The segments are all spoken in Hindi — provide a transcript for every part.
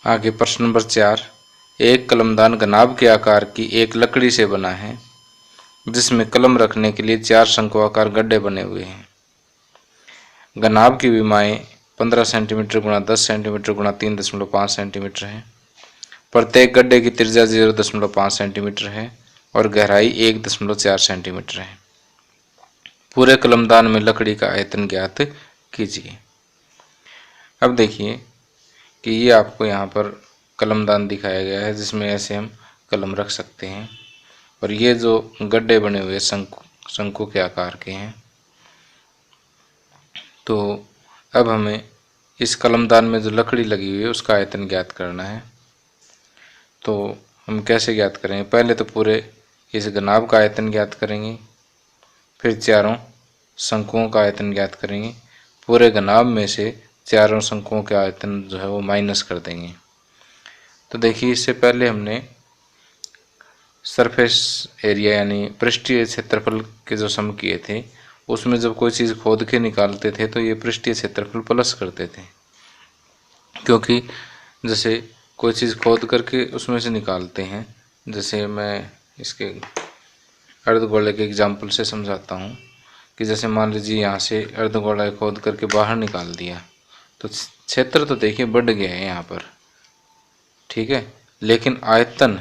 आगे प्रश्न नंबर 4। एक कलमदान घनाभ के आकार की एक लकड़ी से बना है जिसमें कलम रखने के लिए 4 शंक्वाकार गड्ढे बने हुए हैं। घनाभ की विमाएं 15 सेंटीमीटर गुणा 10 सेंटीमीटर गुणा 3.5 सेंटीमीटर है। प्रत्येक गड्ढे की त्रिज्या 0.5 सेंटीमीटर है और गहराई 1.4 सेंटीमीटर है। पूरे कलमदान में लकड़ी का आयतन ज्ञात कीजिए। अब देखिए कि ये आपको यहाँ पर कलमदान दिखाया गया है जिसमें ऐसे हम कलम रख सकते हैं और ये जो गड्ढे बने हुए शंकु के आकार के हैं। तो अब हमें इस कलमदान में जो लकड़ी लगी हुई है उसका आयतन ज्ञात करना है। तो हम कैसे ज्ञात करेंगे? पहले तो पूरे इस घनाभ का आयतन ज्ञात करेंगे, फिर चारों शंकुओं का आयतन ज्ञात करेंगे। पूरे घनाभ में से चारों शंकुओं के आयतन जो है वो माइनस कर देंगे। तो देखिए इससे पहले हमने सरफेस एरिया यानी पृष्ठीय क्षेत्रफल के जो सम किए थे उसमें जब कोई चीज़ खोद के निकालते थे तो ये पृष्ठीय क्षेत्रफल प्लस करते थे, क्योंकि जैसे कोई चीज़ खोद करके उसमें से निकालते हैं। जैसे मैं इसके अर्धगोले के एग्जाम्पल से समझाता हूँ कि जैसे मान लीजिए यहाँ से अर्धगोला खोद करके बाहर निकाल दिया तो क्षेत्र तो देखिए बढ़ गया है यहाँ पर, ठीक है, लेकिन आयतन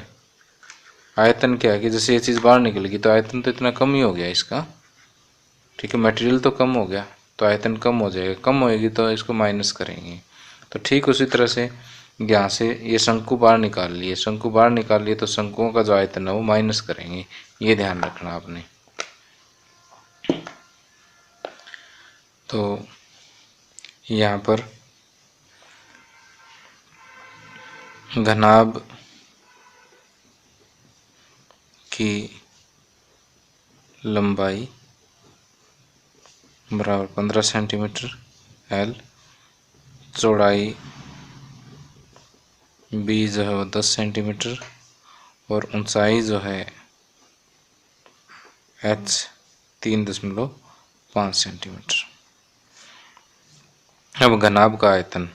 क्या है कि जैसे ये चीज़ बाहर निकलेगी तो आयतन तो इतना कम ही हो गया इसका, ठीक है, मटेरियल तो कम हो गया तो आयतन कम हो जाएगा, कम होएगी तो इसको माइनस करेंगे। तो ठीक उसी तरह से यहाँ से ये शंकु बाहर निकाल लिए, तो शंकुओं का जो आयतन है वो माइनस करेंगे, ये ध्यान रखना आपने। तो यहाँ पर घनाभ की लंबाई बराबर 15 सेंटीमीटर L, चौड़ाई B जो है वो 10 सेंटीमीटर और ऊंचाई जो है H 3.5 सेंटीमीटर। अब घनाभ का आयतन,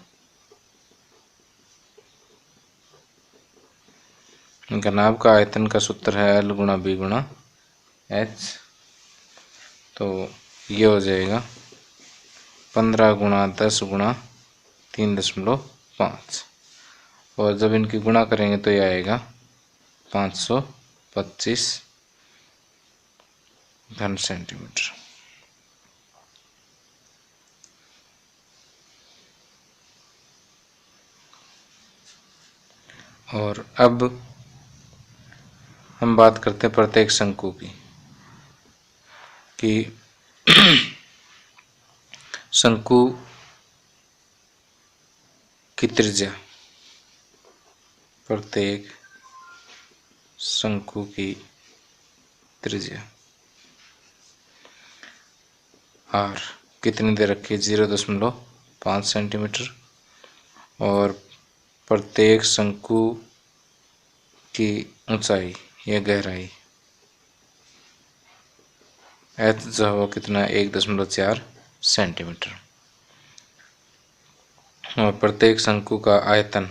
घनाभ का आयतन का सूत्र है L गुणा B गुणा H। तो ये हो जाएगा 15 गुणा 10 गुणा 3.5 और जब इनकी गुणा करेंगे तो ये आएगा 525 घन सेंटीमीटर। और अब हम बात करते हैं प्रत्येक शंकु की कि शंकु की त्रिज्या, प्रत्येक शंकु की त्रिज्या R कितनी दे रखी है? 0.5 सेंटीमीटर और प्रत्येक शंकु की ऊंचाई या गहराई H जो है वो कितना है? 1.4 सेंटीमीटर और प्रत्येक शंकु का आयतन,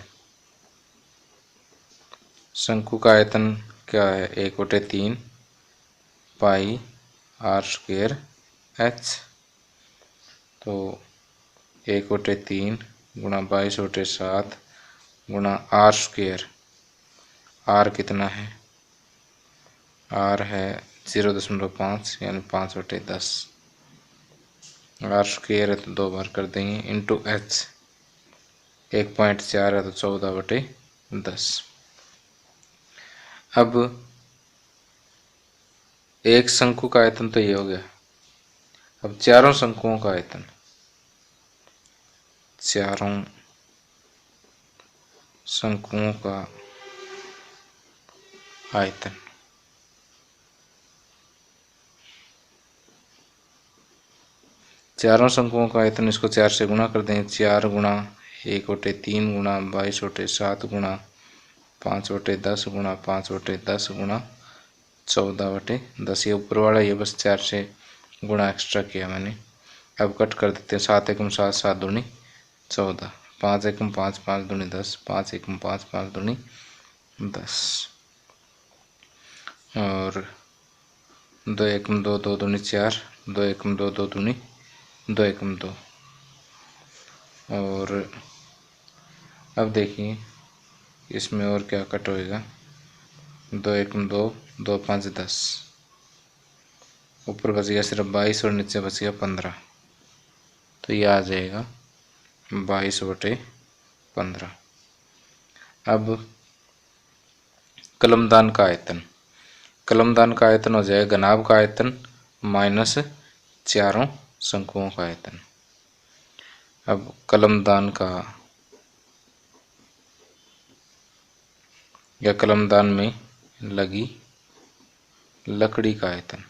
शंकु का आयतन क्या है? 1/3 पाई r² H। तो 1/3 गुणा 22/7 गुणा r², r कितना है? r है 0.5 यानी 5/10, r² है तो 2 बार कर देंगे इंटू H 1.4 है तो 14/10। अब एक शंकु का आयतन तो ये हो गया। अब चारों शंकुओं का आयतन, चारों शंकुओं का आयतन, चारों शंकुओं का आयतन इसको 4 से गुणा कर देंगे। 4 गुणा 1/3 गुणा 22/7 गुणा 5/10 गुणा 5/10 गुणा 14/10। ये ऊपर वाला ये बस 4 से गुणा एक्स्ट्रा किया मैंने। अब कट कर देते हैं। 7 एकम 7, 7 दूनी 14, 5 एकम 5, 5 दूनी 10, 5 एकम 5, 5 दूनी 10, और 2 एकम 2, 2 दूनी 4, 2 एकम 2, 2 दूनी 2 एकम 2। और अब देखिए इसमें और क्या कट होएगा, 2 एकम 2, 2 5 10, ऊपर बच गया सिर्फ 22 और नीचे बच गया 15, तो ये आ जाएगा 22/15। अब कलमदान का आयतन, कलमदान का आयतन हो जाएगा घनाभ का आयतन माइनस चारों शंकुओं का आयतन। अब कलमदान का या कलमदान में लगी लकड़ी का आयतन,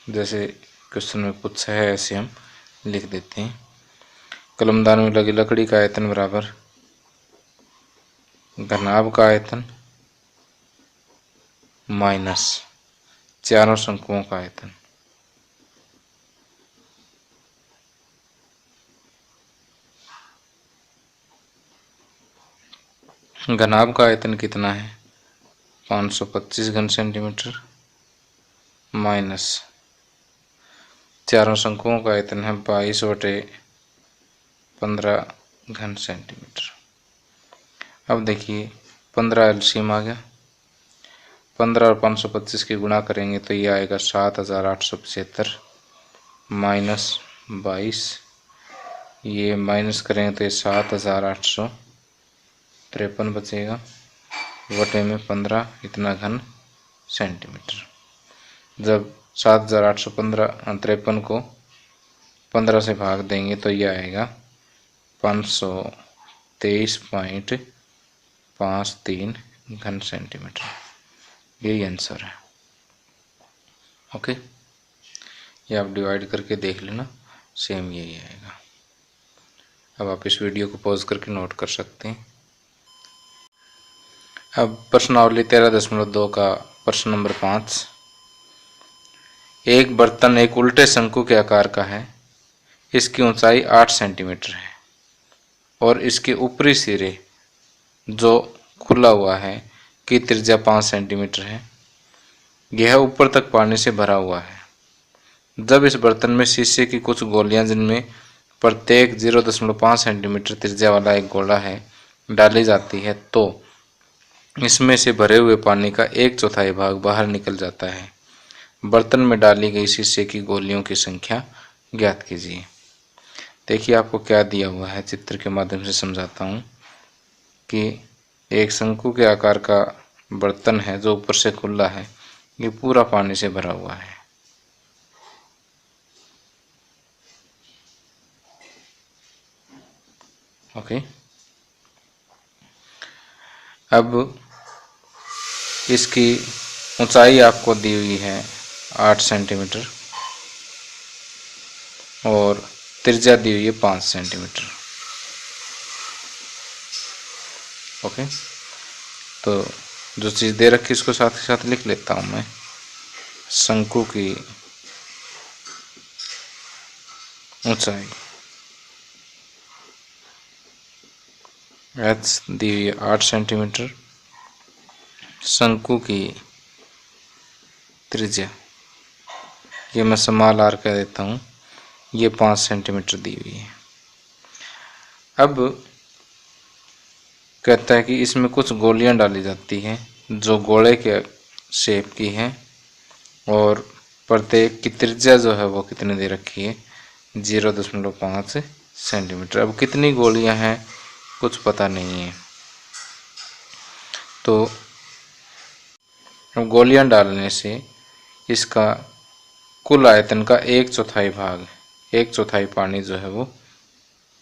जैसे क्वेश्चन में पूछा है ऐसे हम लिख देते हैं। कलमदान में लगी लकड़ी का आयतन बराबर घनाभ का आयतन माइनस चारों शंकुओं का आयतन। घनाभ का आयतन कितना है, 525 घन सेंटीमीटर, माइनस चारों शंकुओं का आयतन है 22/15 घन सेंटीमीटर। अब देखिए 15 एलसीएम आ गया, 15 और 525 की गुणा करेंगे तो ये आएगा 7875 माइनस 22, ये माइनस करेंगे तो ये 7853 बचेगा, बटे में 15 इतना घन सेंटीमीटर। जब 7853 को 15 से भाग देंगे तो ये आएगा 523.53 घन सेंटीमीटर, यही आंसर है। ओके, ये आप डिवाइड करके देख लेना, सेम यही आएगा। अब आप इस वीडियो को पॉज करके नोट कर सकते हैं। अब प्रश्नावली 13.2 का प्रश्न नंबर 5, एक बर्तन एक उल्टे शंकु के आकार का है, इसकी ऊंचाई 8 सेंटीमीटर है और इसके ऊपरी सिरे जो खुला हुआ है की त्रिज्या 5 सेंटीमीटर है। यह ऊपर तक पानी से भरा हुआ है। जब इस बर्तन में शीशे की कुछ गोलियां जिनमें प्रत्येक 0.5 सेंटीमीटर त्रिज्या वाला एक गोला है डाली जाती है तो इसमें से भरे हुए पानी का 1/4 भाग बाहर निकल जाता है। बर्तन में डाली गई शीशे की गोलियों की संख्या ज्ञात कीजिए। देखिए आपको क्या दिया हुआ है, चित्र के माध्यम से समझाता हूँ कि एक शंकु के आकार का बर्तन है जो ऊपर से खुला है, ये पूरा पानी से भरा हुआ है। ओके, अब इसकी ऊंचाई आपको दी हुई है 8 सेंटीमीटर और त्रिज्या दी हुई है 5 सेंटीमीटर। ओके, तो जो चीज़ दे रखी इसको साथ ही साथ लिख लेता हूँ मैं। शंकु की ऊंचाई h दी हुई है 8 सेंटीमीटर, शंकु की त्रिज्या ये मैं स्मॉल r कह देता हूँ, ये 5 सेंटीमीटर दी हुई है। अब कहता है कि इसमें कुछ गोलियां डाली जाती हैं जो गोले के शेप की हैं और प्रत्येक की त्रिज्या जो है वो कितनी दे रखी है, 0.5 सेंटीमीटर। अब कितनी गोलियां हैं कुछ पता नहीं है, तो गोलियां डालने से इसका कुल आयतन का 1/4 भाग, 1/4 पानी जो है वो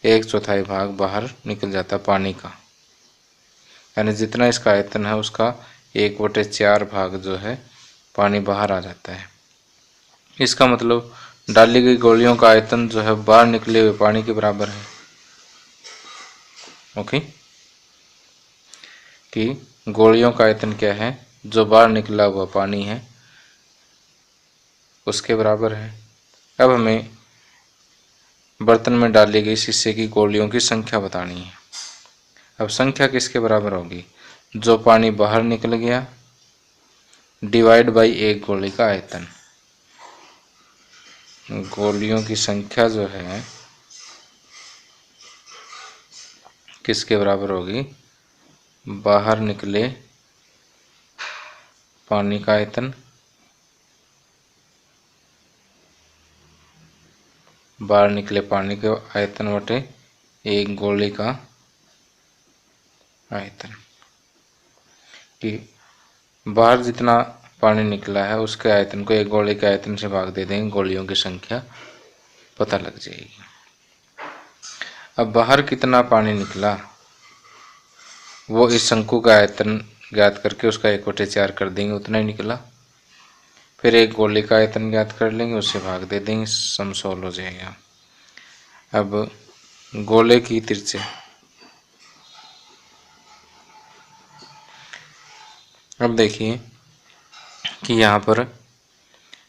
1/4 भाग बाहर निकल जाता है पानी का, यानी जितना इसका आयतन है उसका 1/4 भाग जो है पानी बाहर आ जाता है। इसका मतलब डाली गई गोलियों का आयतन जो है बाहर निकले हुए पानी के बराबर है। ओके, कि गोलियों का आयतन क्या है, जो बाहर निकला हुआ पानी है उसके बराबर है। अब हमें बर्तन में डाली गई शीशे की गोलियों की संख्या बतानी है। अब संख्या किसके बराबर होगी, जो पानी बाहर निकल गया डिवाइड बाई एक गोली का आयतन। गोलियों की संख्या जो है किसके बराबर होगी, बाहर निकले पानी का आयतन, बाहर निकले पानी के आयतन बटे एक गोली का आयतन। कि बाहर जितना पानी निकला है उसके आयतन को एक गोले के आयतन से भाग दे देंगे, गोलियों की संख्या पता लग जाएगी। अब बाहर कितना पानी निकला वो इस शंकु का आयतन ज्ञात करके उसका 1/4 कर देंगे, उतना ही निकला। फिर एक गोले का आयतन ज्ञात कर लेंगे, उससे भाग दे देंगे, सम सोल्व हो जाएगा। अब गोले की त्रिज्या, अब देखिए कि यहाँ पर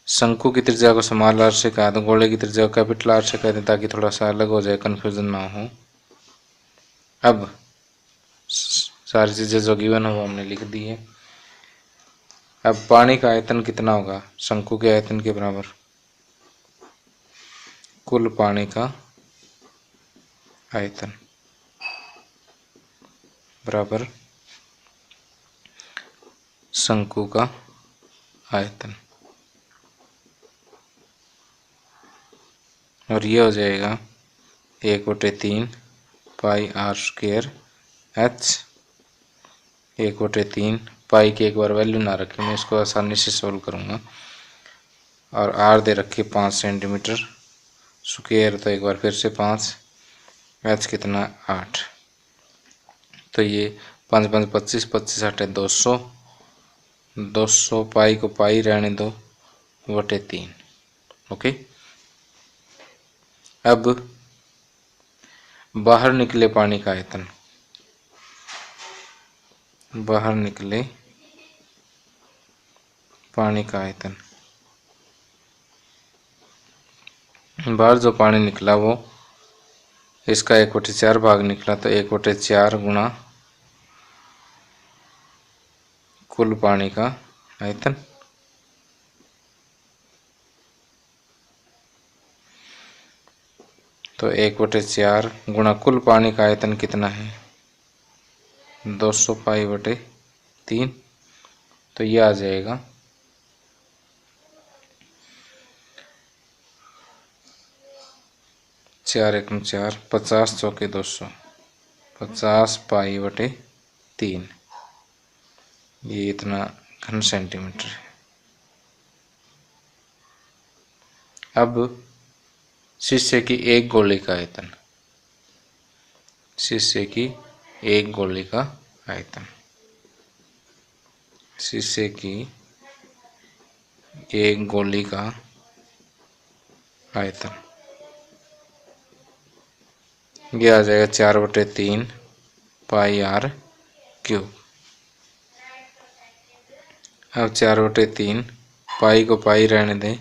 शंकु की त्रिज्या को स्मॉल आर से कहा तो गोले की त्रिज्या को कैपिटल आर से कह दें ताकि थोड़ा सा अलग हो जाए, कन्फ्यूजन ना हो। अब सारी चीज़ें जो गिवन है वो हमने लिख दी है। अब पानी का आयतन कितना होगा, शंकु के आयतन के बराबर, कुल पानी का आयतन बराबर शंकु का आयतन, और ये हो जाएगा 1/3 पाई आर स्क्वायर एच। 1/3 पाई की एक बार वैल्यू ना रखें, मैं इसको आसानी से सोल्व करूँगा। और आर दे रखी 5 सेंटीमीटर स्क्वायर, तो एक बार फिर से 5, एच कितना 8, तो ये 5 5 25, 25 8 200, 200 पाई को पाई रहने दो बटे 3। ओके। अब बाहर निकले पानी का आयतन, बाहर निकले पानी का आयतन, बाहर जो पानी निकला वो इसका 1/4 भाग निकला, तो 1/4 गुणा कुल पानी का आयतन, तो 1/4 गुणा कुल पानी का आयतन कितना है 200 पाई बटे 3, तो ये आ जाएगा 4 एकम 4, 50 चौके 200, 50 पाई बटे 3, ये इतना घन सेंटीमीटर है। अब शीशे की एक गोली का आयतन, शीशे की एक गोली का आयतन, शीशे की एक गोली का आयतन, ये आ जाएगा 4/3 पाई आर क्यूब। अब 4/3 पाई को पाई रहने दें,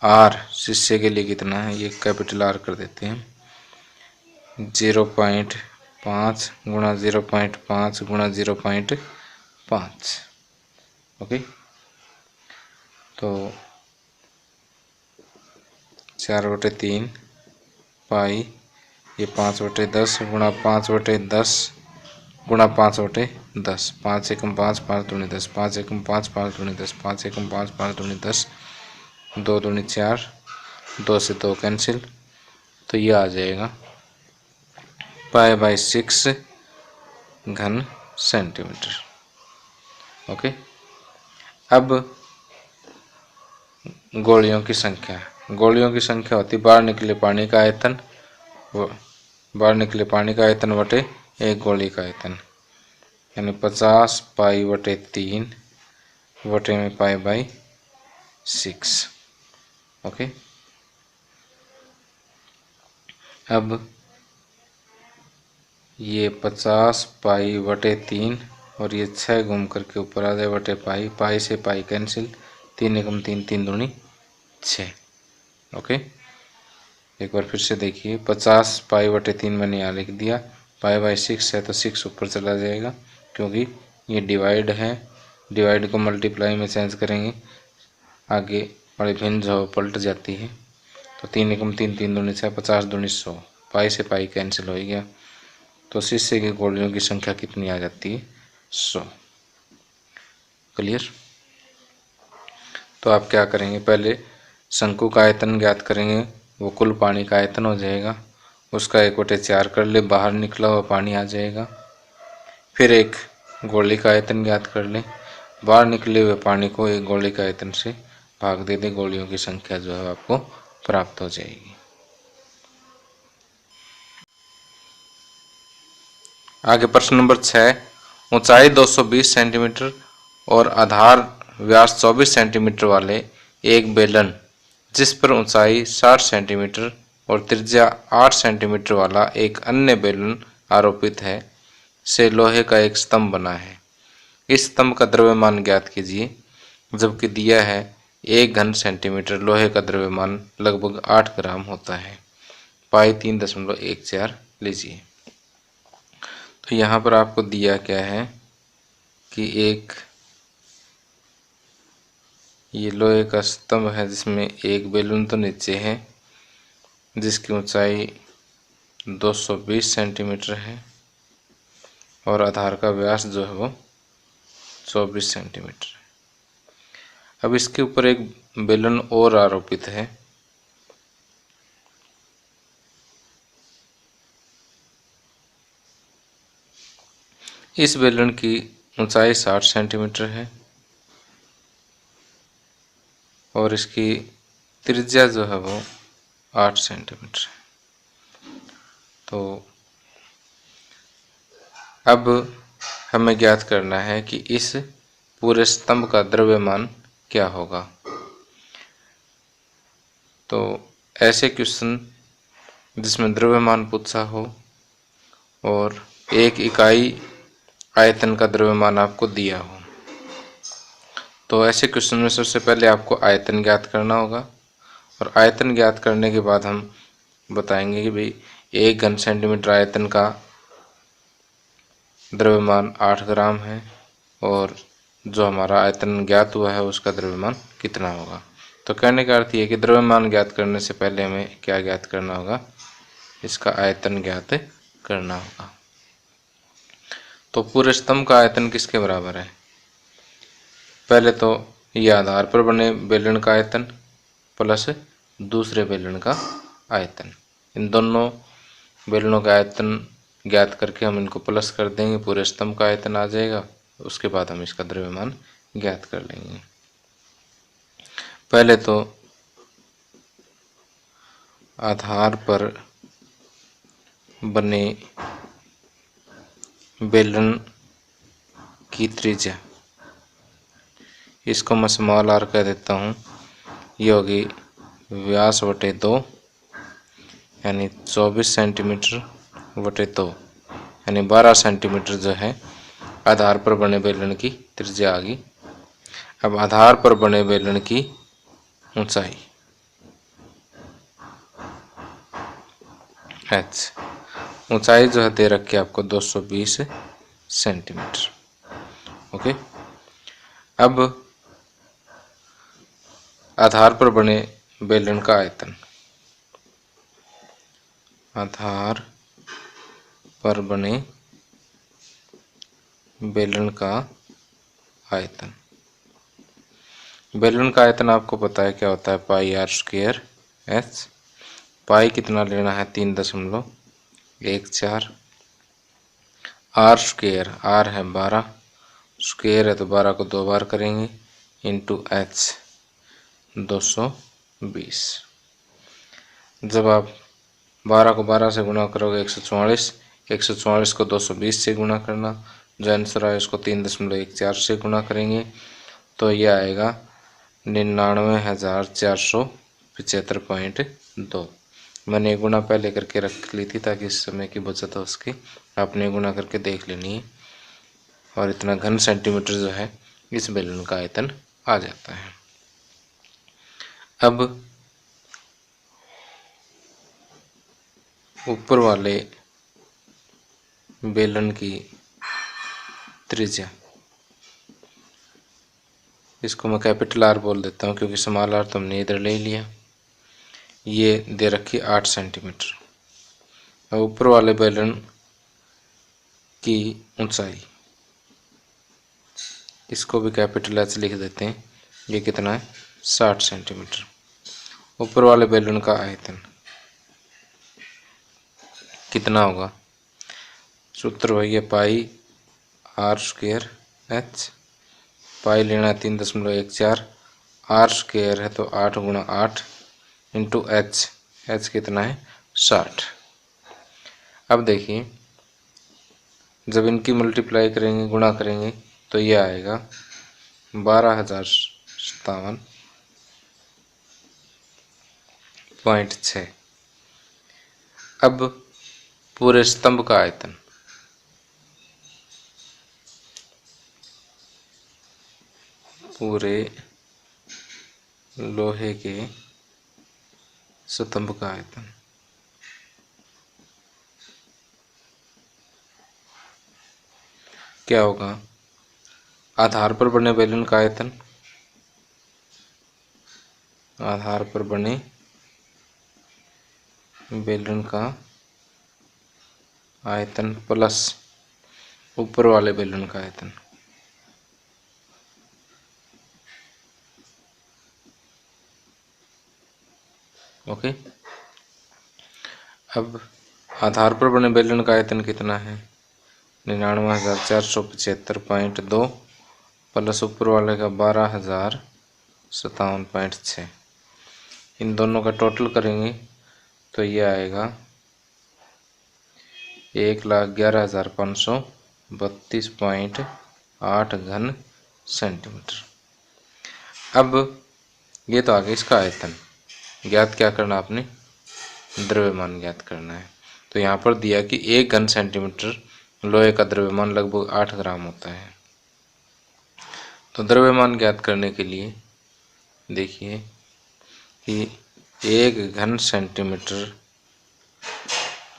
आर शीशे के लिए कितना है ये कैपिटल आर कर देते हैं, 0.5 गुणा 0.5 गुणा 0.5। ओके, तो 4/3 पाई, ये 5/10 गुणा 5/10 गुणा 5/10, 5 एकम 5, 5 दूनी 10, 5 एकम 5, 5 दूनी 10, 5 एकम 5, 5 दूनी 10, 2 दूनी 4, 2 से 2 कैंसिल, तो ये आ जाएगा पाई/6 घन सेंटीमीटर। ओके। अब गोलियों की संख्या, गोलियों की संख्या होती बाहर निकले पानी का आयतन, बाहर निकले पानी का आयतन बटे एक गोली का आयतन, यानी 50 पाई बटे 3 बटे में पाई/6। ओके। अब ये 50 पाई बटे 3 और ये 6 घूम करके ऊपर आ जाए बटे पाई, पाई से पाई कैंसिल, 3 एकम 3, 3 दूनी 6। ओके। एक बार फिर से देखिए, 50 π/3 मैंने यहाँ लिख दिया, π/6 है तो 6 ऊपर चला जाएगा क्योंकि ये डिवाइड है, डिवाइड को मल्टीप्लाई में चेंज करेंगे, आगे वाली भिन्न जो पलट जाती है। तो 3 एकम 3, 3 दूनी 6, 50 दूनी 100, पाई से पाई कैंसिल हो गया, तो शीशे की गोलियों की संख्या कितनी आ जाती है? 100। क्लियर? तो आप क्या करेंगे, पहले शंकु का आयतन ज्ञात करेंगे, वो कुल पानी का आयतन हो जाएगा, उसका 1/4 कर ले, बाहर निकला हुआ पानी आ जाएगा। फिर एक गोली का आयतन ज्ञात कर लें, बाहर निकले हुए पानी को एक गोली का आयतन से भाग दे दें, गोलियों की संख्या जो है आपको प्राप्त हो जाएगी। आगे प्रश्न नंबर 6, ऊंचाई 220 सेंटीमीटर और आधार व्यास 24 सेंटीमीटर वाले एक बेलन जिस पर ऊंचाई 60 सेंटीमीटर और त्रिज्या 8 सेंटीमीटर वाला एक अन्य बेलन आरोपित है से लोहे का एक स्तंभ बना है। इस स्तंभ का द्रव्यमान ज्ञात कीजिए, जबकि दिया है 1 घन सेंटीमीटर लोहे का द्रव्यमान लगभग 8 ग्राम होता है। पाई 3.14 लीजिए। तो यहाँ पर आपको दिया क्या है कि एक ये लोहे का स्तंभ है जिसमें एक बेलून तो नीचे है जिसकी ऊंचाई 220 सेंटीमीटर है और आधार का व्यास जो है वो 24 सेंटीमीटर है। अब इसके ऊपर एक बेलन और आरोपित है, इस बेलन की ऊंचाई 60 सेंटीमीटर है और इसकी त्रिज्या जो है वो 8 सेंटीमीटर है। तो अब हमें ज्ञात करना है कि इस पूरे स्तंभ का द्रव्यमान क्या होगा। तो ऐसे क्वेश्चन जिसमें द्रव्यमान पूछा हो और एक इकाई आयतन का द्रव्यमान आपको दिया हो, तो ऐसे क्वेश्चन में सबसे पहले आपको आयतन ज्ञात करना होगा और आयतन ज्ञात करने के बाद हम बताएंगे कि भाई 1 घन सेंटीमीटर आयतन का द्रव्यमान 8 ग्राम है और जो हमारा आयतन ज्ञात हुआ है उसका द्रव्यमान कितना होगा। तो कहने का अर्थ ये है कि द्रव्यमान ज्ञात करने से पहले हमें क्या ज्ञात करना होगा, इसका आयतन ज्ञात करना होगा। तो पूरे स्तंभ का आयतन किसके बराबर है? पहले तो ये आधार पर बने बेलन का आयतन प्लस दूसरे बेलन का आयतन, इन दोनों बेलनों का आयतन ज्ञात करके हम इनको प्लस कर देंगे, पूरे स्तंभ का आयतन आ जाएगा। उसके बाद हम इसका द्रव्यमान ज्ञात कर लेंगे। पहले तो आधार पर बने बेलन की त्रिज्या, इसको मैं स्मॉल आर कह देता हूँ, ये होगी व्यास बटे 2 यानी 24 सेंटीमीटर बटे 2 यानी 12 सेंटीमीटर जो है आधार पर बने बेलन की त्रिज्या आ गई। अब आधार पर बने बेलन की ऊंचाई h, ऊंचाई जो है दे रखी है आपको 220 सेंटीमीटर। ओके, अब आधार पर बने बेलन का आयतन, आधार पर बने बेलन का आयतन, बेलन का आयतन आपको पता है क्या होता है, पाई आर स्क्वायर एच। पाई कितना लेना है, 3.14, आर स्क्वायर, आर है 12, स्क्वायर है तो 12 को 2 बार करेंगे, इंटू एच 220। जब आप 12 को 12 से गुणा करोगे 144, 144 को 220 से गुणा करना, जो आंसर आए उसको 3.14 से गुणा करेंगे तो ये आएगा 99,475.2। मैंने गुणा पहले करके रख ली थी ताकि इस समय की बचत हो उसकी, आपने गुणा करके देख लेनी है और इतना घन सेंटीमीटर जो है इस बेलन का आयतन आ जाता है। अब ऊपर वाले बेलन की त्रिज्या, इसको मैं कैपिटल आर बोल देता हूँ क्योंकि स्मॉल आर तो हमने इधर ले लिया। ये दे रखी 8 सेंटीमीटर। और ऊपर वाले बेलन की ऊंचाई, इसको भी कैपिटल एच लिख देते हैं। ये कितना है? 60 सेंटीमीटर। ऊपर वाले बेलन का आयतन कितना होगा? सूत्र वही है, पाई आर स्क्वायर एच। पाई लेना है 3.14, आर स्क्वायर है तो 8 गुणा 8 इंटू एच। एच कितना है? 60। अब देखिए, जब इनकी मल्टीप्लाई करेंगे, गुणा करेंगे, तो ये आएगा 12,057.6। अब पूरे स्तंभ का आयतन, पूरे लोहे के स्तंभ का आयतन क्या होगा? आधार पर बने बेलन का आयतन, आधार पर बने बेलन का आयतन प्लस ऊपर वाले बेलन का आयतन। ओके। अब आधार पर बने बेलन का आयतन कितना है? 99,475.2 प्लस ऊपर वाले का 12,057.6। इन दोनों का टोटल करेंगे तो ये आएगा 1,11,532.8 घन सेंटीमीटर। अब ये तो आ गया इसका आयतन। ज्ञात क्या करना आपने? द्रव्यमान ज्ञात करना है। तो यहाँ पर दिया कि 1 घन सेंटीमीटर लोहे का द्रव्यमान लगभग 8 ग्राम होता है। तो द्रव्यमान ज्ञात करने के लिए देखिए कि 1 घन सेंटीमीटर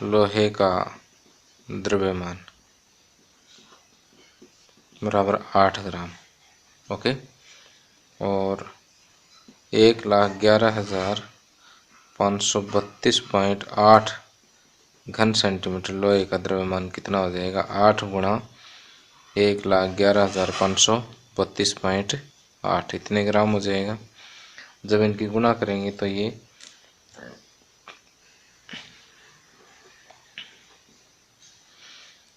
लोहे का द्रव्यमान बराबर 8 ग्राम। ओके। और 1,11,532.8 घन सेंटीमीटर लोहे का द्रव्यमान कितना हो जाएगा? 8 गुणा 1,11,532.8, इतने ग्राम हो जाएगा। जब इनकी गुणा करेंगे तो ये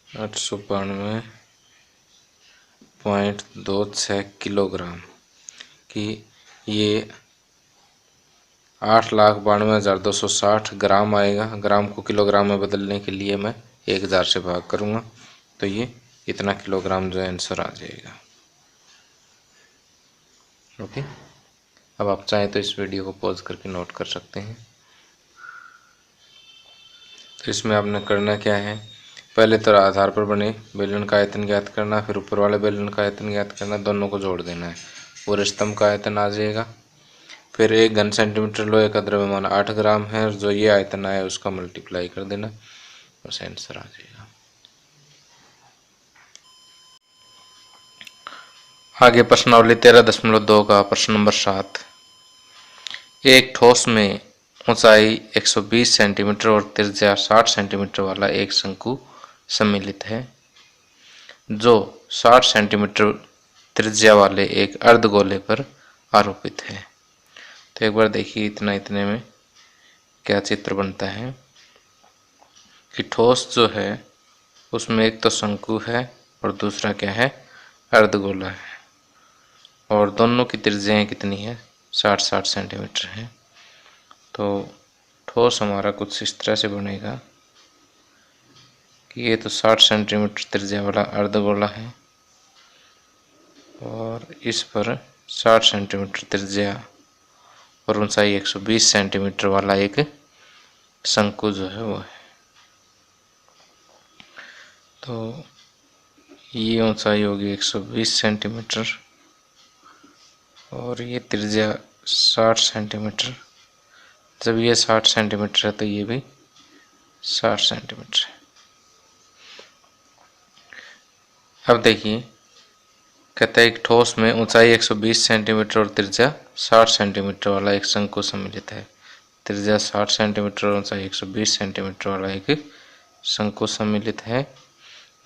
892.26 किलोग्राम की, ये 8,92,260 ग्राम आएगा। ग्राम को किलोग्राम में बदलने के लिए मैं 1000 से भाग करूँगा तो ये इतना किलोग्राम जो आंसर आ जाएगा। ओके। अब आप चाहें तो इस वीडियो को पॉज करके नोट कर सकते हैं। तो इसमें आपने करना क्या है? पहले तो आधार पर बने बेलन का आयतन ज्ञात करना, फिर ऊपर वाले बेलन का आयतन ज्ञात करना, दोनों को जोड़ देना है, पूरे स्तंभ का आयतन आ जाएगा। फिर 1 घन सेंटीमीटर लोहे का द्रव्यमान 8 ग्राम है और जो ये आयतन आया उसका मल्टीप्लाई कर देना, बस आंसर आ जाएगा। आगे प्रश्नावली 13.2 का प्रश्न नंबर 7। एक ठोस में ऊंचाई 120 सेंटीमीटर और त्रिज्या 60 सेंटीमीटर वाला एक शंकु सम्मिलित है जो 60 सेंटीमीटर त्रिज्या वाले एक अर्धगोले पर आरोपित है। तो एक बार देखिए इतने में क्या चित्र बनता है कि ठोस जो है उसमें एक तो शंकु है और दूसरा क्या है? अर्धगोला है, और दोनों की त्रिज्याएं कितनी है? 60-60 सेंटीमीटर है। तो ठोस हमारा कुछ इस तरह से बनेगा कि ये तो 60 सेंटीमीटर त्रिज्या वाला अर्धगोला है और इस पर 60 सेंटीमीटर त्रिज्या और ऊंचाई 120 सेंटीमीटर वाला एक शंकु जो है वो है। तो ये ऊंचाई होगी 120 सेंटीमीटर और ये त्रिज्या 60 सेंटीमीटर। जब ये 60 सेंटीमीटर है तो ये भी 60 सेंटीमीटर है। अब देखिए, कहता है एक ठोस में ऊंचाई 120 सेंटीमीटर और त्रिज्या 60 सेंटीमीटर वाला एक शंकु सम्मिलित है। त्रिज्या 60 सेंटीमीटर और ऊंचाई 120 सेंटीमीटर वाला एक शंकु सम्मिलित है,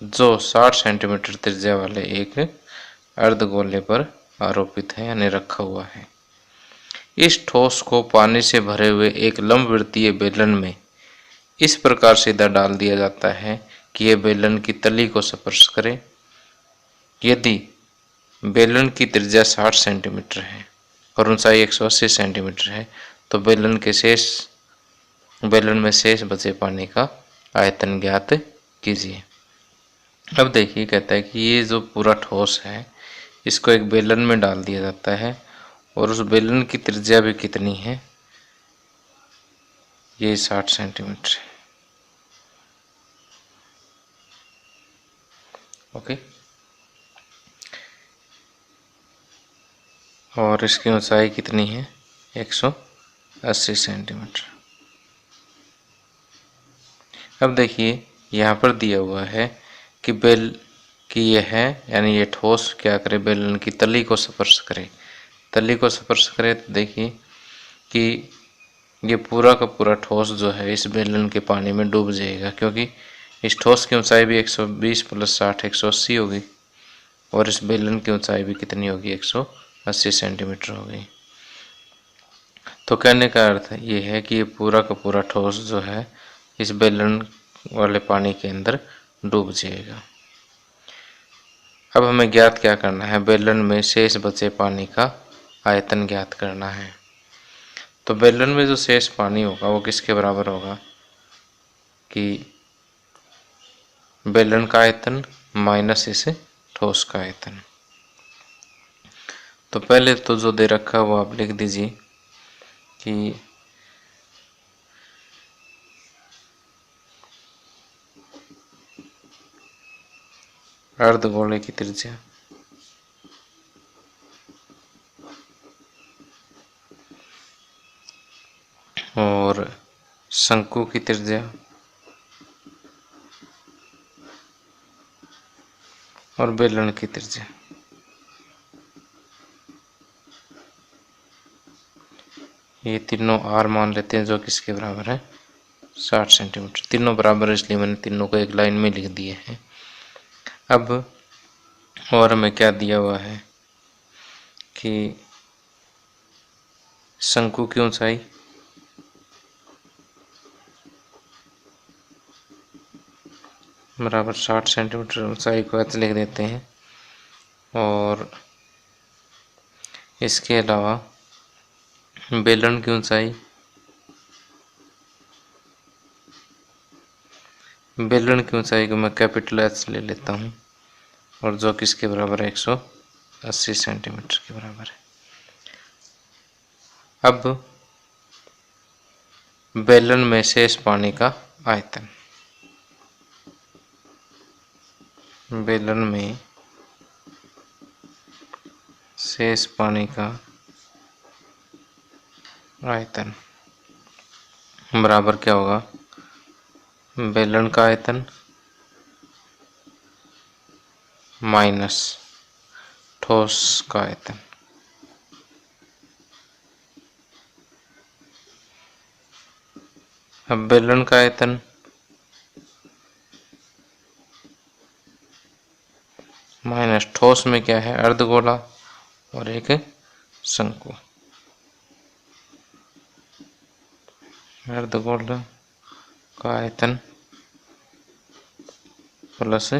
जो 60 सेंटीमीटर त्रिज्या वाले एक अर्धगोले पर आरोपित है यानी रखा हुआ है। इस ठोस को पानी से भरे हुए एक लंबवृत्तीय बेलन में इस प्रकार सीधा डाल दिया जाता है कि यह बेलन की तली को स्पर्श करे। यदि बेलन की त्रिज्या 60 सेंटीमीटर है और ऊंचाई 180 सेंटीमीटर है तो बेलन में शेष बचे पानी का आयतन ज्ञात कीजिए। अब देखिए, कहता है कि ये जो पूरा ठोस है इसको एक बेलन में डाल दिया जाता है और उस बेलन की त्रिज्या भी कितनी है, ये 60 सेंटीमीटर है। ओके, और इसकी ऊंचाई कितनी है, 180 सेंटीमीटर। अब देखिए, यहाँ पर दिया हुआ है कि यह है यानी ये ठोस क्या करे, बेलन की तली को स्पर्श करे। तली को स्पर्श करे तो देखिए कि ये पूरा का पूरा ठोस जो है इस बेलन के पानी में डूब जाएगा, क्योंकि इस ठोस की ऊंचाई भी 120 + 60 180 होगी और इस बेलन की ऊंचाई भी कितनी होगी, 180 सेंटीमीटर होगी। तो कहने का अर्थ ये है कि ये पूरा का पूरा ठोस जो है इस बेलन वाले पानी के अंदर डूब जाएगा। अब हमें ज्ञात क्या करना है, बेलन में शेष बचे पानी का आयतन ज्ञात करना है। तो बेलन में जो शेष पानी होगा वो किसके बराबर होगा कि बेलन का आयतन माइनस इस ठोस का आयतन। तो पहले तो जो दे रखा है वो आप लिख दीजिए कि अर्धगोले की त्रिज्या और शंकु की त्रिज्या और बेलन की त्रिज्या, ये तीनों आर मान लेते हैं, जो किसके बराबर है, 60 सेंटीमीटर। तीनों बराबर है इसलिए मैंने तीनों को एक लाइन में लिख दिए हैं। अब और हमें क्या दिया हुआ है कि शंकु की ऊंचाई बराबर 60 सेंटीमीटर, ऊंचाई को h लिख देते हैं। और इसके अलावा बेलन की ऊंचाई, बेलन की ऊंचाई को मैं कैपिटल H ले लेता हूँ और जो किसके बराबर है, 180 सेंटीमीटर के बराबर है। अब बेलन में शेष पानी का आयतन, बेलन में शेष पानी का आयतन बराबर क्या होगा, बेलन का आयतन माइनस ठोस का आयतन। अब बेलन का आयतन माइनस ठोस में क्या है, अर्धगोला और एक शंकु। अर्धगोला का आयतन प्लस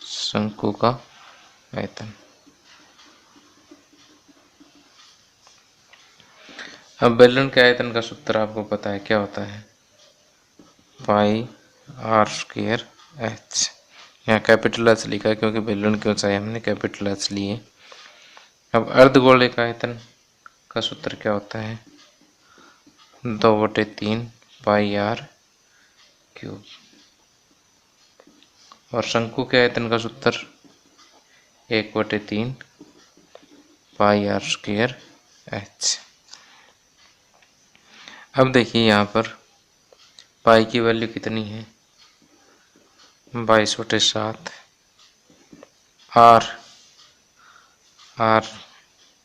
शंकु का आयतन। अब बेलन के आयतन का सूत्र आपको पता है क्या होता है, πr²h। यहाँ कैपिटल H लिखा है क्योंकि बेलन की ऊंचाई हमने कैपिटल H ली है। अब अर्धगोले का आयतन का सूत्र क्या होता है, 2/3 πr³ और शंकु के आयतन का सूत्र 1/3 πr²h। अब देखिए यहाँ पर पाई की वैल्यू कितनी है 22/7। आर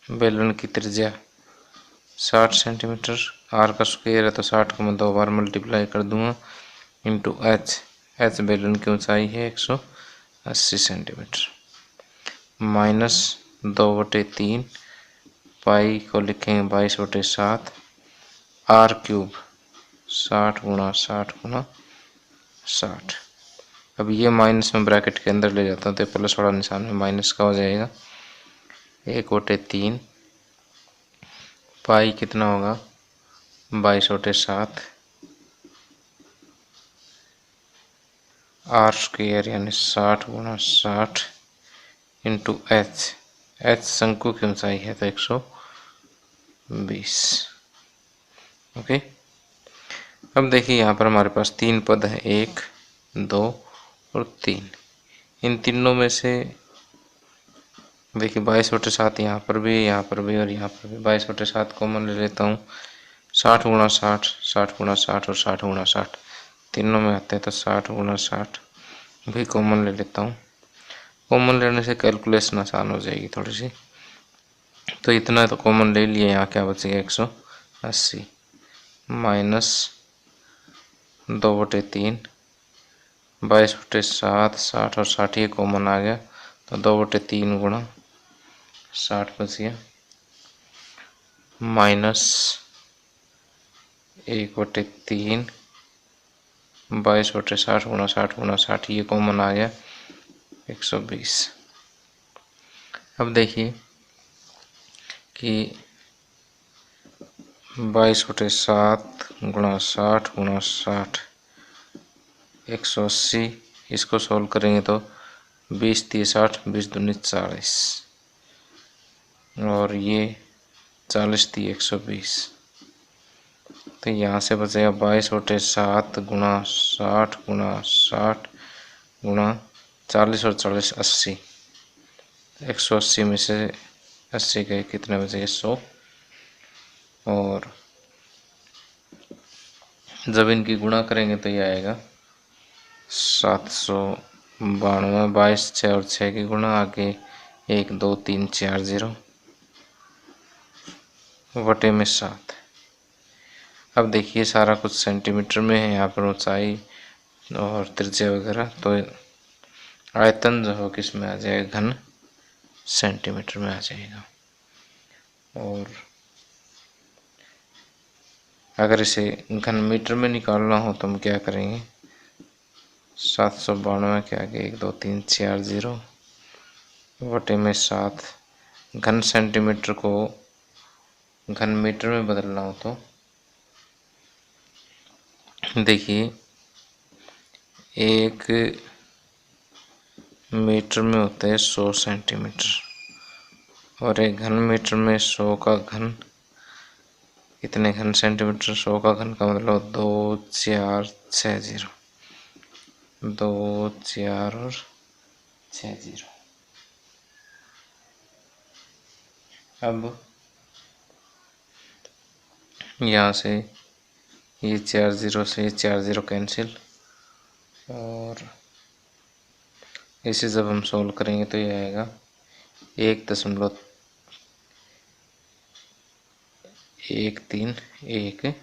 बेलन की त्रिज्या 60 सेंटीमीटर। आर का स्क्वायर है तो 60 को मैं 2 बार मल्टीप्लाई कर दूंगा इंटू एच बेलन की ऊंचाई है 180 सेंटीमीटर। माइनस 2/3 पाई को लिखेंगे 22/7 आर क्यूब 60 गुणा 60 गुणा 60। अब ये माइनस में ब्रैकेट के अंदर ले जाता हूँ तो प्लस वाला निशान में माइनस का हो जाएगा 1/3 पाई कितना होगा 22/7 आर स्क्वायर यानी 60 गुणा 60 इंटू एच शंकु की ऊंचाई है तो 120। ओके, अब देखिए यहाँ पर हमारे पास 3 पद है 1 2 और 3। इन तीनों में से देखिए 22/7 यहाँ पर भी यहाँ पर भी और यहाँ पर भी 22/7 कॉमन ले लेता हूँ। 60 गुणा 60 60 गुणा 60 और 60 गुणा 60 तीनों में आते हैं तो 60 गुणा 60 भी कॉमन ले लेता हूँ। कॉमन लेने से कैलकुलेशन आसान हो जाएगी थोड़ी सी। तो इतना तो कॉमन ले लिया, यहाँ क्या बचेगा 180 माइनस 2/3 22/7 60 और 60 ये कॉमन आ गया तो 2/3 गुणा 60 बच गया माइनस 1/3 22/60 गुणा 60 गुणा 60 ये कॉमन आ गया 120। अब देखिए कि 22/7 गुणा 60 गुणा 60 180। इसको सॉल्व करेंगे तो 20 3 60 20 दूनी 40 और ये 40 थी 120। तो यहाँ से बचेगा 22/7 गुणा 60 गुणा 60 गुणा 40 और 40 80। 180 में से 80 गए कितने बचेंगे 100। और जब इनकी गुणा करेंगे तो ये आएगा 792। 22 6 और 6 की गुणा आगे 1 2 3 4 0 बटे में 7। अब देखिए सारा कुछ सेंटीमीटर में है, यहाँ पर ऊंचाई और त्रिज्या वगैरह, तो आयतन जो हो किस में आ जाएगा घन सेंटीमीटर में आ जाएगा। और अगर इसे घन मीटर में निकालना हो तो हम क्या करेंगे 792 के आगे 1 2 3 4 0 बटे में 7। घन सेंटीमीटर को घन मीटर में बदलना हो तो देखिए 1 मीटर में होता है 100 सेंटीमीटर और एक घन मीटर में 100 का घन कितने घन सेंटीमीटर 100 का घन का मतलब 2 4 6 0 2 4 और 6 0। अब यहाँ से ये 4 0 से 4 0 कैंसिल और इसे जब हम सोल्व करेंगे तो ये आएगा 1.131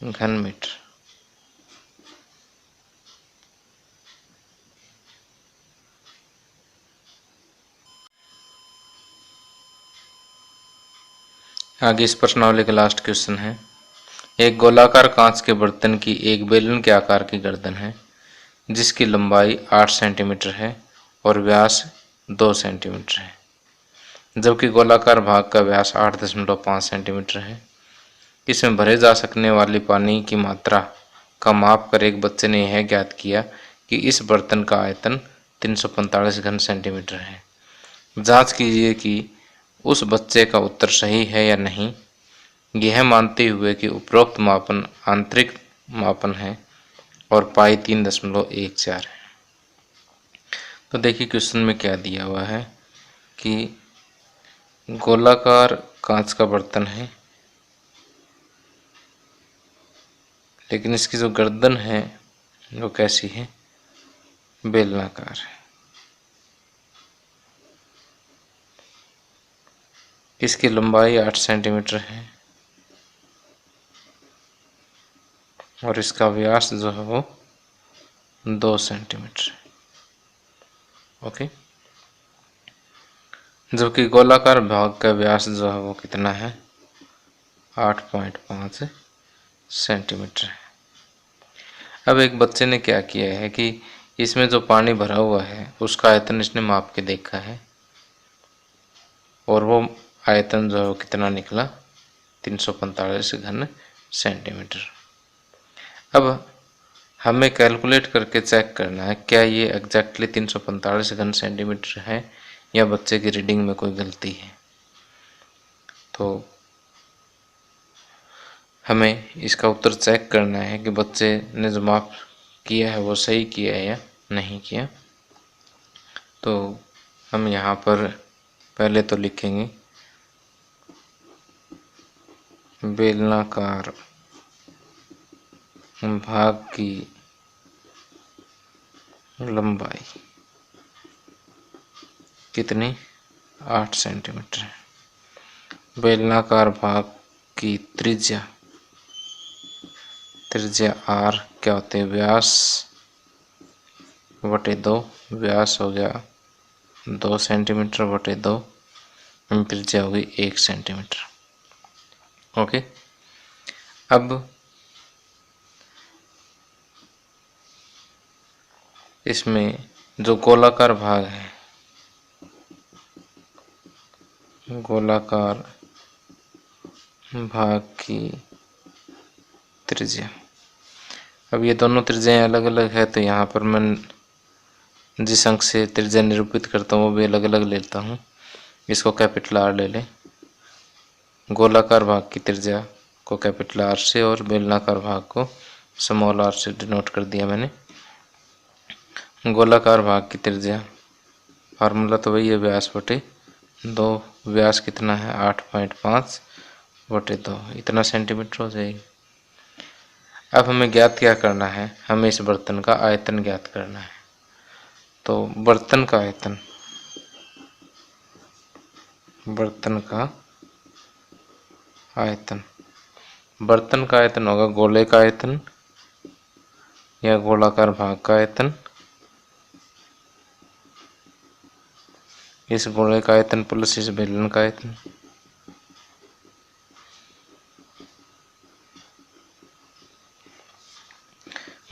घन मीटर। आगे इस प्रश्नावली का लास्ट क्वेश्चन है। एक गोलाकार कांच के बर्तन की एक बेलन के आकार की गर्दन है जिसकी लंबाई 8 सेंटीमीटर है और व्यास 2 सेंटीमीटर है, जबकि गोलाकार भाग का व्यास 8.5 सेंटीमीटर है। इसमें भरे जा सकने वाली पानी की मात्रा का माप कर एक बच्चे ने यह ज्ञात किया कि इस बर्तन का आयतन 345 घन सेंटीमीटर है। जांच कीजिए कि उस बच्चे का उत्तर सही है या नहीं, यह मानते हुए कि उपरोक्त मापन आंतरिक मापन है और पाई 3.14 है। तो देखिए क्वेश्चन में क्या दिया हुआ है कि गोलाकार कांच का बर्तन है लेकिन इसकी जो गर्दन है वो कैसी है, बेलनाकार है। इसकी लंबाई 8 सेंटीमीटर है और इसका व्यास जो है वो 2 सेंटीमीटर है। ओके, जबकि गोलाकार भाग का व्यास जो है वो कितना है, 8.5 सेंटीमीटर है। अब एक बच्चे ने क्या किया है कि इसमें जो पानी भरा हुआ है उसका आयतन इसने माप के देखा है और वो आयतन जो है वो कितना निकला, 345 घन सेंटीमीटर। अब हमें कैलकुलेट करके चेक करना है क्या ये एग्जैक्टली 345 घन सेंटीमीटर है या बच्चे की रीडिंग में कोई गलती है। तो हमें इसका उत्तर चेक करना है कि बच्चे ने जो माप किया है वो सही किया है या नहीं किया। तो हम यहाँ पर पहले तो लिखेंगे बेलनाकार भाग की लंबाई कितनी, 8 सेंटीमीटर है। बेलनाकार भाग की त्रिज्या r क्या होते हैं, व्यास बटे 2, व्यास हो गया 2 सेंटीमीटर बटे 2, त्रिज्या होगी 1 सेंटीमीटर। ओके, अब इसमें जो गोलाकार भाग है, गोलाकार भाग की त्रिज्या, अब ये दोनों त्रिज्याएं अलग अलग है तो यहाँ पर मैं जिस अंक से त्रिज्या निरूपित करता हूँ वो भी अलग अलग लेता हूँ। इसको कैपिटल R ले लें, गोलाकार भाग की त्रिज्या को कैपिटल R से और बेलनाकार भाग को स्मॉल r से डिनोट कर दिया मैंने। गोलाकार भाग की त्रिज्या फार्मूला तो वही है, व्यास बटे 2, व्यास कितना है 8.5 बटे 2, इतना सेंटीमीटर हो जाएगी। अब हमें ज्ञात क्या करना है, हमें इस बर्तन का आयतन ज्ञात करना है। तो बर्तन का आयतन, बर्तन का आयतन, बर्तन का आयतन होगा गोले का आयतन या गोलाकार भाग का आयतन, इस गोले का आयतन प्लस इस बेलन का आयतन।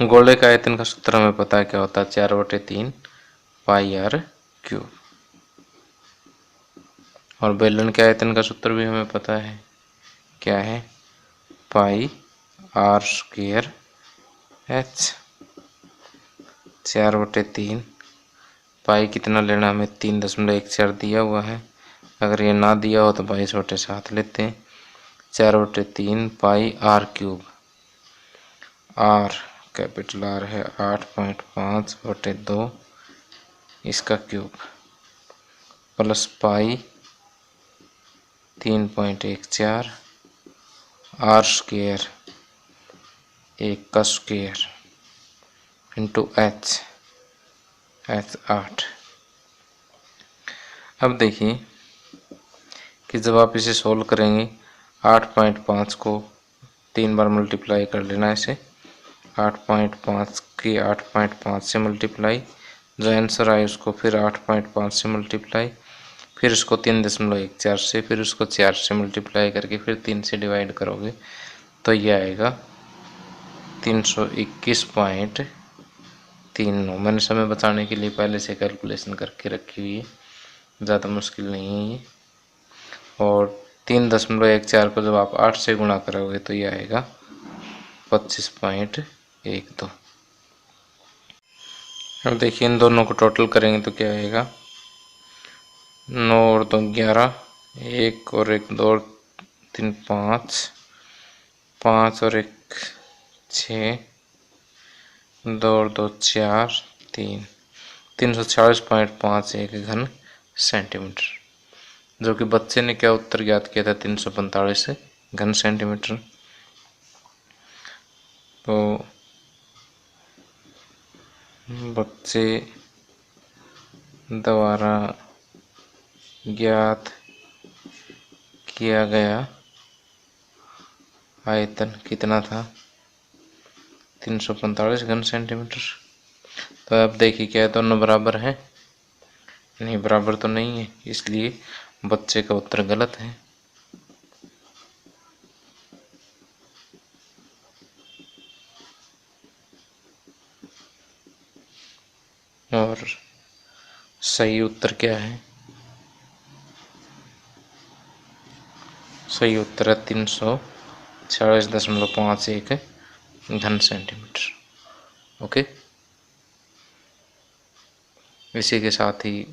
गोले का आयतन का सूत्र हमें पता है क्या होता है, 4/3 पाई r क्यूब। और बेलन के आयतन का सूत्र भी हमें पता है क्या है, पाई r स्क्वायर h। 4/3 पाई कितना लेना, हमें 3.14 दिया हुआ है, अगर ये ना दिया हो तो 22/7 लेते हैं। 4/3 पाई r cube, r capital R है 8.5 बटे 2 इसका cube, plus pi 3.14 r square 1 का स्क्वायर इंटू h 8। अब देखिए कि जब आप इसे सोल्व करेंगे 8.5 को 3 बार मल्टीप्लाई कर लेना, इसे 8.5 की 8.5 से मल्टीप्लाई, जो आंसर आए उसको फिर 8.5 से मल्टीप्लाई, फिर उसको 3.14 से, फिर उसको 4 से मल्टीप्लाई करके फिर 3 से डिवाइड करोगे तो ये आएगा 321.39। मैंने समय बचाने के लिए पहले से कैलकुलेशन करके रखी हुई है, ज़्यादा मुश्किल नहीं है ये। और 3.14 को जब आप 8 से गुणा करोगे तो ये आएगा 25.12। अब देखिए इन दोनों को टोटल करेंगे तो क्या आएगा, 9 और 2 11, 1 और 1 2 और 3 5, 5 और 1 6, 2 और 2 4, 3, 346.51 घन सेंटीमीटर, जो कि बच्चे ने क्या उत्तर ज्ञात किया था, 345 घन सेंटीमीटर। तो बच्चे द्वारा ज्ञात किया गया आयतन कितना था? 345 घन सेंटीमीटर। तो अब देखिए क्या दोनों बराबर है? नहीं, बराबर तो नहीं है, इसलिए बच्चे का उत्तर गलत है। और सही उत्तर क्या है? सही उत्तर है 346.51 घन सेंटीमीटर। ओके, इसी के साथ ही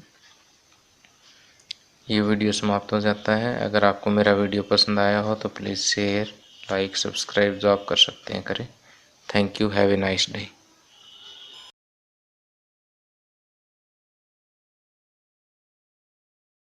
ये वीडियो समाप्त हो जाता है। अगर आपको मेरा वीडियो पसंद आया हो तो प्लीज़ शेयर, लाइक, सब्सक्राइब जो आप कर सकते हैं करें। Thank you, have a nice day.